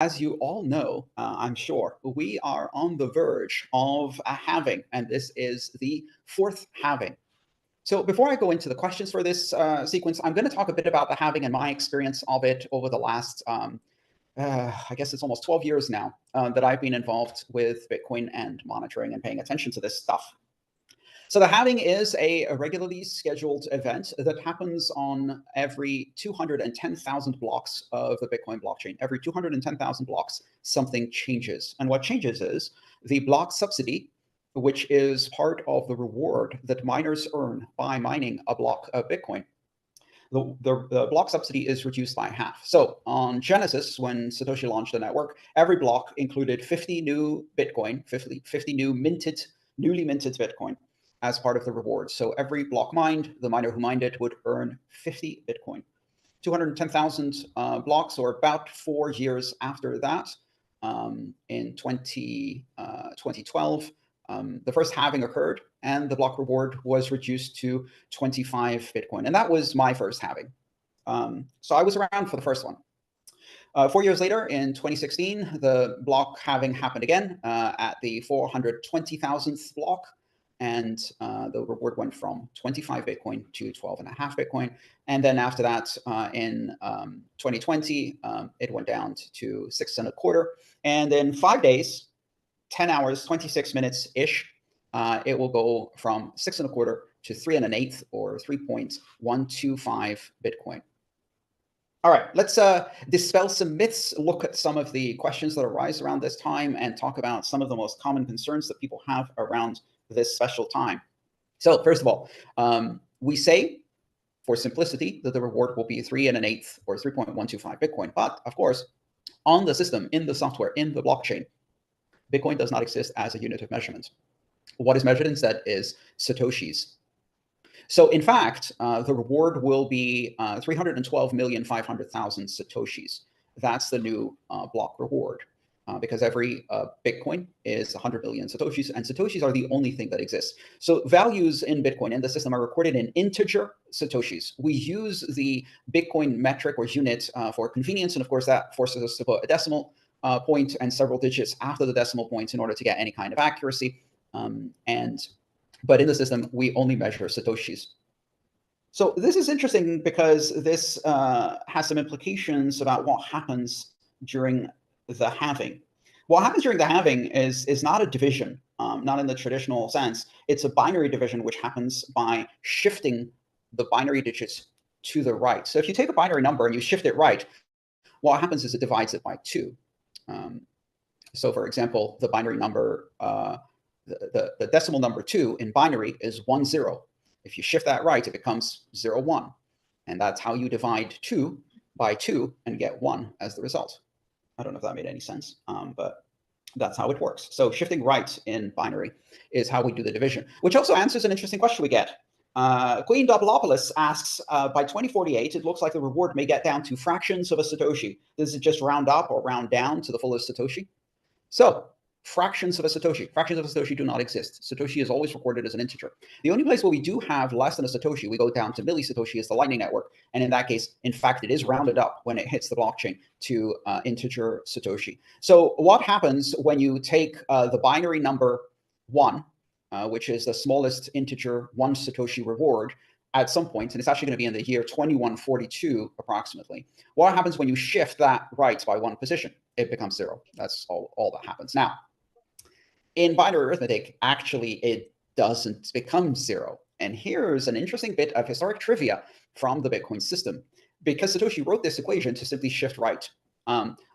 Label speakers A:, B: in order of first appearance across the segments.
A: As you all know, I'm sure, we are on the verge of a halving, and this is the fourth halving. So before I go into the questions for this sequence, I'm going to talk a bit about the halving and my experience of it over the last, I guess it's almost 12 years now that I've been involved with Bitcoin and monitoring and paying attention to this stuff. So the halving is a regularly scheduled event that happens on every 210,000 blocks of the Bitcoin blockchain. Every 210,000 blocks, something changes. And what changes is the block subsidy, which is part of the reward that miners earn by mining a block of Bitcoin. The block subsidy is reduced by half. So on Genesis, when Satoshi launched the network, every block included 50 new Bitcoin, 50 newly minted Bitcoin as part of the reward. So every block mined, the miner who mined it would earn 50 Bitcoin. 210,000 blocks, or about 4 years after that, in 2012, the first halving occurred, and the block reward was reduced to 25 Bitcoin. And that was my first halving. So I was around for the first one. 4 years later, in 2016, the block halving happened again at the 420,000th block. And the reward went from 25 Bitcoin to 12.5 Bitcoin. And then after that, in 2020, it went down to 6.25. And in 5 days, 10 hours, 26 minutes-ish, it will go from 6.25 to 3.125, or 3.125 Bitcoin. All right, let's dispel some myths, look at some of the questions that arise around this time, and talk about some of the most common concerns that people have around this special time. So first of all, we say, for simplicity, that the reward will be 3.125, or 3.125 Bitcoin. But of course, on the system, in the software, in the blockchain, Bitcoin does not exist as a unit of measurement. What is measured instead is Satoshis. So in fact, the reward will be 312,500,000 Satoshis. That's the new block reward. Because every Bitcoin is 100 million Satoshis, and Satoshis are the only thing that exists. So values in Bitcoin in the system are recorded in integer Satoshis. We use the Bitcoin metric or unit for convenience, and of course that forces us to put a decimal point and several digits after the decimal points in order to get any kind of accuracy. But in the system, we only measure Satoshis. So this is interesting because this has some implications about what happens during the halving. What happens during the halving is not a division, not in the traditional sense. It's a binary division, which happens by shifting the binary digits to the right. So if you take a binary number and you shift it right, what happens is it divides it by 2. So for example, the binary number, the decimal number 2 in binary is 10. If you shift that right, it becomes 01. And that's how you divide 2 by 2 and get 1 as the result. I don't know if that made any sense, but that's how it works. So shifting right in binary is how we do the division, which also answers an interesting question we get. Queen Doubleopolis asks, by 2048, it looks like the reward may get down to fractions of a Satoshi. Does it just round up or round down to the fullest Satoshi? So fractions of a Satoshi do not exist. Satoshi is always recorded as an integer. The only place where we do have less than a Satoshi, we go down to millisatoshi, is the Lightning Network. And in that case, in fact, it is rounded up when it hits the blockchain to integer Satoshi. So what happens when you take the binary number 1, which is the smallest integer 1 Satoshi reward, at some point, and it's actually going to be in the year 2142 approximately. What happens when you shift that right by 1 position? It becomes 0. That's all that happens. Now, in binary arithmetic, actually, it doesn't become 0. And here's an interesting bit of historic trivia from the Bitcoin system. Because Satoshi wrote this equation to simply shift right,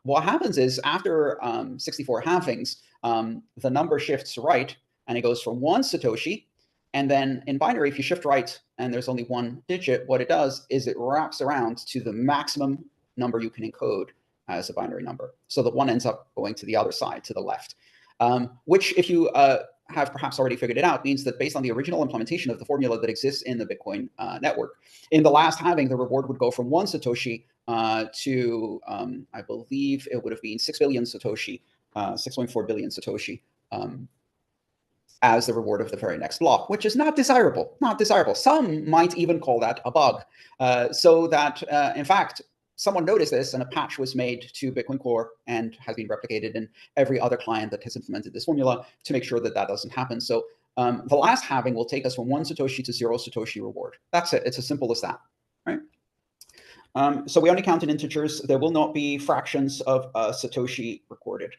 A: what happens is after 64 halvings, the number shifts right, and it goes from 1 Satoshi. And then in binary, if you shift right and there's only 1 digit, what it does is it wraps around to the maximum number you can encode as a binary number. So the 1 ends up going to the other side, to the left, which, if you have perhaps already figured it out, means that based on the original implementation of the formula that exists in the Bitcoin network, in the last halving, the reward would go from 1 Satoshi to, I believe it would have been 6 billion Satoshi, 6.4 billion Satoshi, as the reward of the very next block, which is not desirable, not desirable. Some might even call that a bug. So that, in fact, someone noticed this and a patch was made to Bitcoin Core and has been replicated in every other client that has implemented this formula to make sure that that doesn't happen. So the last halving will take us from 1 Satoshi to 0 Satoshi reward. That's it. It's as simple as that, right? So we only count in integers. There will not be fractions of Satoshi recorded.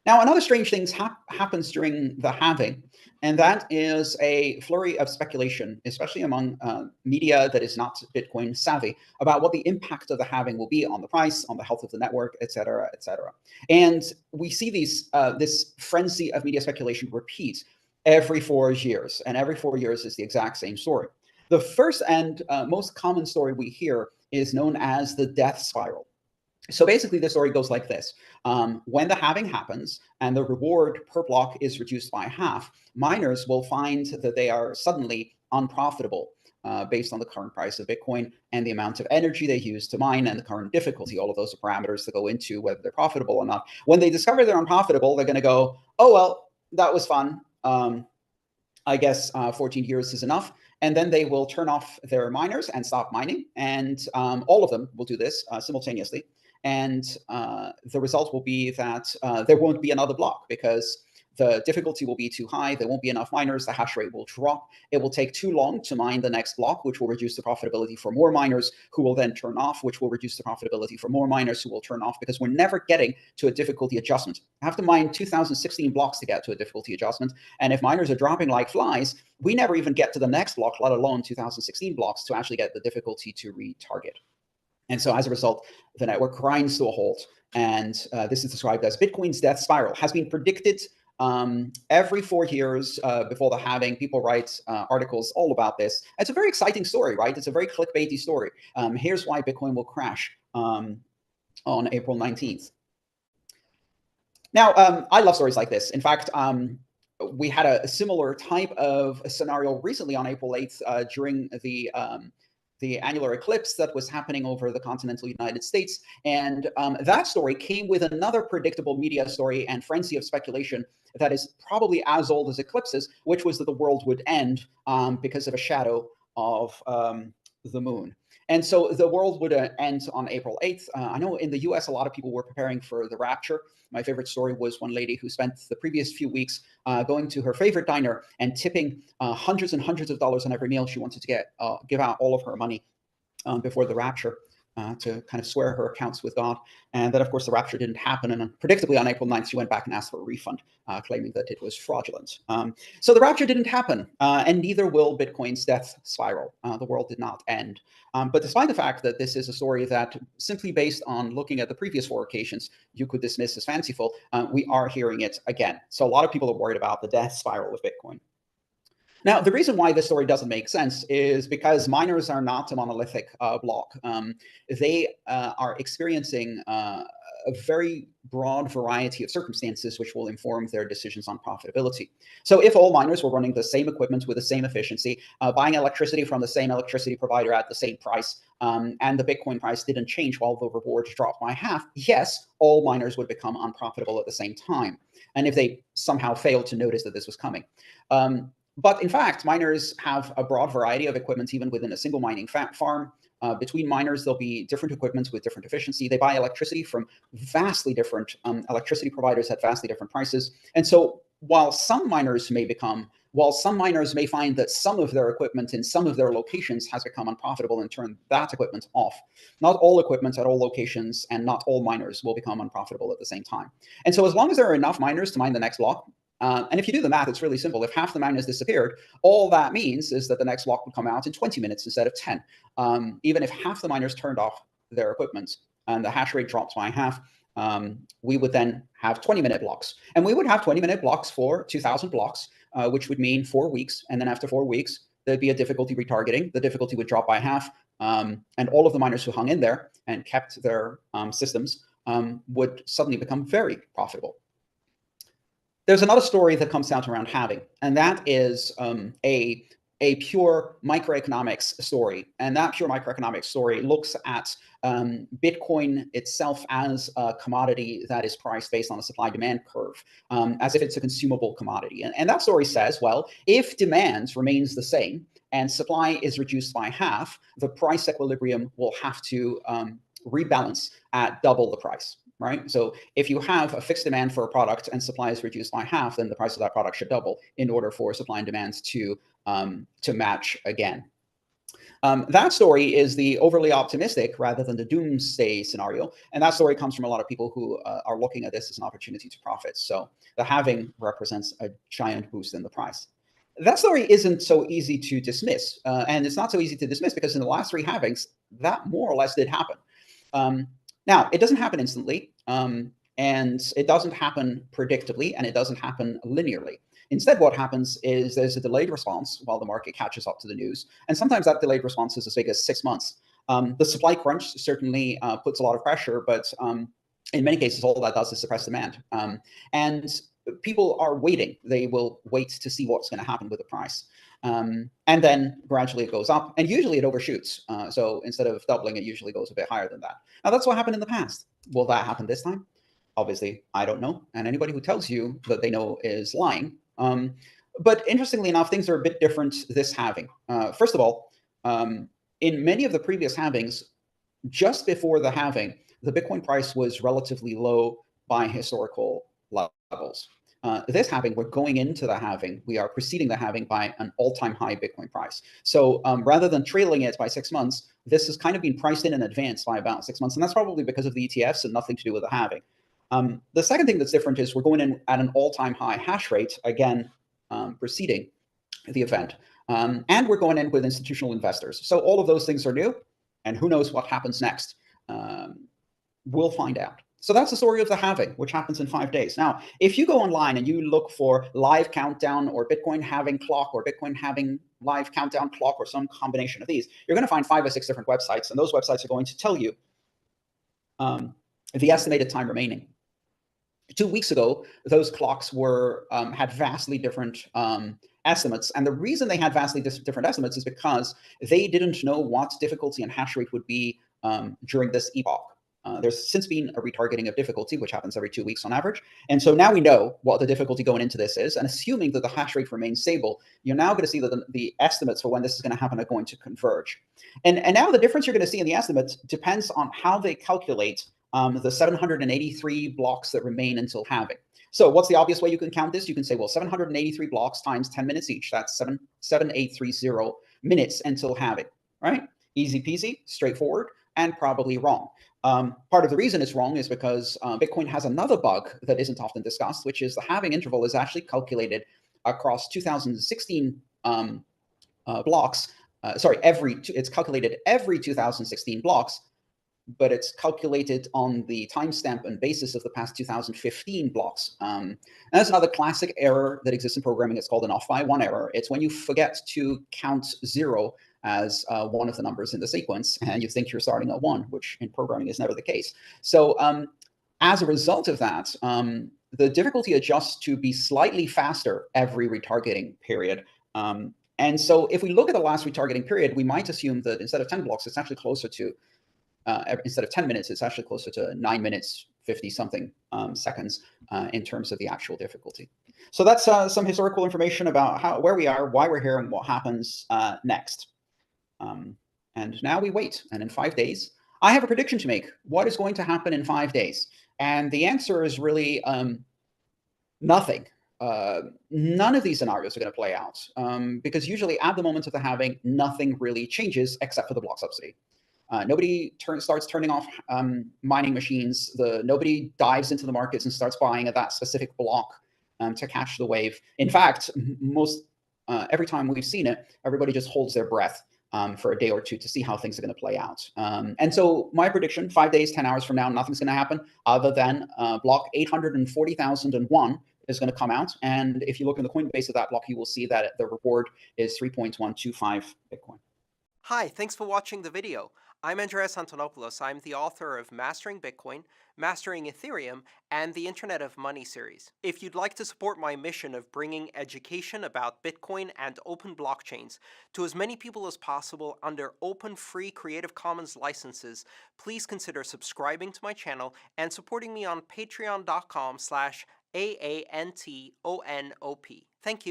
A: Now, another strange thing happens during the halving, and that is a flurry of speculation, especially among media that is not Bitcoin savvy, about what the impact of the halving will be on the price, on the health of the network, et cetera, et cetera. And we see this frenzy of media speculation repeat every 4 years, and every 4 years is the exact same story. The first and most common story we hear is known as the death spiral. So basically, the story goes like this. When the halving happens and the reward per block is reduced by half, miners will find that they are suddenly unprofitable based on the current price of Bitcoin and the amount of energy they use to mine and the current difficulty. All of those are parameters that go into whether they're profitable or not. When they discover they're unprofitable, they're going to go, oh, well, that was fun. I guess 14 years is enough. And then they will turn off their miners and stop mining. And all of them will do this simultaneously. And the result will be that there won't be another block because the difficulty will be too high. There won't be enough miners. The hash rate will drop. It will take too long to mine the next block, which will reduce the profitability for more miners who will then turn off, which will reduce the profitability for more miners who will turn off, because we're never getting to a difficulty adjustment. I have to mine 2016 blocks to get to a difficulty adjustment. And if miners are dropping like flies, we never even get to the next block, let alone 2016 blocks, to actually get the difficulty to retarget. And so as a result, the network grinds to a halt. And this is described as Bitcoin's death spiral. Has been predicted every 4 years before the halving. People write articles all about this. It's a very exciting story, right? It's a very clickbaity story. Here's why Bitcoin will crash on April 19th. Now, I love stories like this. In fact, we had a similar type of scenario recently on April 8th during the annular eclipse that was happening over the continental United States. And that story came with another predictable media story and frenzy of speculation that is probably as old as eclipses, which was that the world would end because of a shadow of the moon. And so the world would end on April 8th. I know in the US, a lot of people were preparing for the rapture. My favorite story was one lady who spent the previous few weeks going to her favorite diner and tipping hundreds and hundreds of dollars on every meal she wanted to give out all of her money before the rapture to kind of square her accounts with God. And then, of course, the rapture didn't happen. And predictably, on April 9th, she went back and asked for a refund, claiming that it was fraudulent. So the rapture didn't happen, and neither will Bitcoin's death spiral. The world did not end. But despite the fact that this is a story that, simply based on looking at the previous 4 occasions, you could dismiss as fanciful, we are hearing it again. So a lot of people are worried about the death spiral of Bitcoin. Now, the reason why this story doesn't make sense is because miners are not a monolithic block. They are experiencing a very broad variety of circumstances which will inform their decisions on profitability. So if all miners were running the same equipment with the same efficiency, buying electricity from the same electricity provider at the same price, and the Bitcoin price didn't change while the rewards dropped by half, yes, all miners would become unprofitable at the same time. And if they somehow failed to notice that this was coming. But in fact, miners have a broad variety of equipment, even within a single mining farm. Between miners, there'll be different equipment with different efficiency. They buy electricity from vastly different electricity providers at vastly different prices. And so while some miners may find that some of their equipment in some of their locations has become unprofitable and turn that equipment off, not all equipment at all locations and not all miners will become unprofitable at the same time. And so as long as there are enough miners to mine the next block, and if you do the math, it's really simple. If half the miners disappeared, all that means is that the next block would come out in 20 minutes instead of 10. Even if half the miners turned off their equipment and the hash rate dropped by half, we would then have 20-minute blocks. And we would have 20-minute blocks for 2,000 blocks, which would mean 4 weeks. And then after 4 weeks, there'd be a difficulty retargeting. The difficulty would drop by half. And all of the miners who hung in there and kept their systems would suddenly become very profitable. There's another story that comes out around halving, and that is a pure microeconomics story. And that pure microeconomics story looks at Bitcoin itself as a commodity that is priced based on a supply-demand curve, as if it's a consumable commodity. And that story says, well, if demand remains the same and supply is reduced by half, the price equilibrium will have to rebalance at double the price, right? So if you have a fixed demand for a product and supply is reduced by half, then the price of that product should double in order for supply and demand to match again. That story is the overly optimistic rather than the doomsday scenario. And that story comes from a lot of people who are looking at this as an opportunity to profit. So the halving represents a giant boost in the price. That story isn't so easy to dismiss. And it's not so easy to dismiss because in the last 3 halvings, that more or less did happen. Now, it doesn't happen instantly, and it doesn't happen predictably, and it doesn't happen linearly. Instead, what happens is there's a delayed response while the market catches up to the news. And sometimes that delayed response is as big as 6 months. The supply crunch certainly puts a lot of pressure, but in many cases, all that does is suppress demand. And people are waiting. They will wait to see what's going to happen with the price. And then gradually it goes up, and usually it overshoots. So instead of doubling, it usually goes a bit higher than that. Now, that's what happened in the past. Will that happen this time? Obviously, I don't know. And anybody who tells you that they know is lying. But interestingly enough, things are a bit different this halving. First of all, in many of the previous halvings, just before the halving, the Bitcoin price was relatively low by historical levels. This halving, we're going into the halving, we are preceding the halving by an all-time high Bitcoin price. So rather than trailing it by 6 months, this has kind of been priced in advance by about 6 months. And that's probably because of the ETFs and nothing to do with the halving. The second thing that's different is we're going in at an all-time high hash rate, again, preceding the event. And we're going in with institutional investors. So all of those things are new, and who knows what happens next. We'll find out. So that's the story of the halving, which happens in 5 days. Now, if you go online and you look for live countdown or Bitcoin halving clock or Bitcoin halving live countdown clock or some combination of these, you're going to find 5 or 6 different websites, and those websites are going to tell you the estimated time remaining. 2 weeks ago, those clocks were had vastly different estimates. And the reason they had vastly different estimates is because they didn't know what difficulty and hash rate would be during this epoch. There's since been a retargeting of difficulty, which happens every 2 weeks on average. And so now we know what the difficulty going into this is. And assuming that the hash rate remains stable, you're now going to see that the estimates for when this is going to happen are going to converge. And now the difference you're going to see in the estimates depends on how they calculate the 783 blocks that remain until halving. So what's the obvious way you can count this? You can say, well, 783 blocks times 10 minutes each. That's 7,830 minutes until halving, right? Easy peasy, straightforward, and probably wrong. Part of the reason it's wrong is because Bitcoin has another bug that isn't often discussed, which is the halving interval is actually calculated across 2016 blocks. It's calculated every 2016 blocks, but it's calculated on the timestamp and basis of the past 2015 blocks. And that's another classic error that exists in programming. It's called an off-by-1 error. It's when you forget to count 0 as one of the numbers in the sequence, and you think you're starting at 1, which in programming is never the case. So as a result of that, the difficulty adjusts to be slightly faster every retargeting period. And so if we look at the last retargeting period, we might assume that instead of 10 blocks, it's actually closer to instead of 10 minutes, it's actually closer to 9 minutes, 50 something seconds in terms of the actual difficulty. So that's some historical information about where we are, why we're here, and what happens next. And now we wait. And in 5 days, I have a prediction to make. What is going to happen in 5 days? And the answer is really nothing. None of these scenarios are going to play out because usually at the moment of the halving, nothing really changes except for the block subsidy. Nobody starts turning off mining machines. Nobody dives into the markets and starts buying at that specific block to catch the wave. In fact, every time we've seen it, everybody just holds their breath for a day or two to see how things are going to play out. And so my prediction, 5 days, 10 hours from now, nothing's going to happen other than block 840,001 is going to come out. And if you look in the Coinbase of that block, you will see that the reward is 3.125 Bitcoin.
B: Hi, thanks for watching the video. I'm Andreas Antonopoulos. I'm the author of Mastering Bitcoin, Mastering Ethereum, and the Internet of Money series. If you'd like to support my mission of bringing education about Bitcoin and open blockchains to as many people as possible under open, free Creative Commons licenses, please consider subscribing to my channel and supporting me on patreon.com/AANTONOP. Thank you.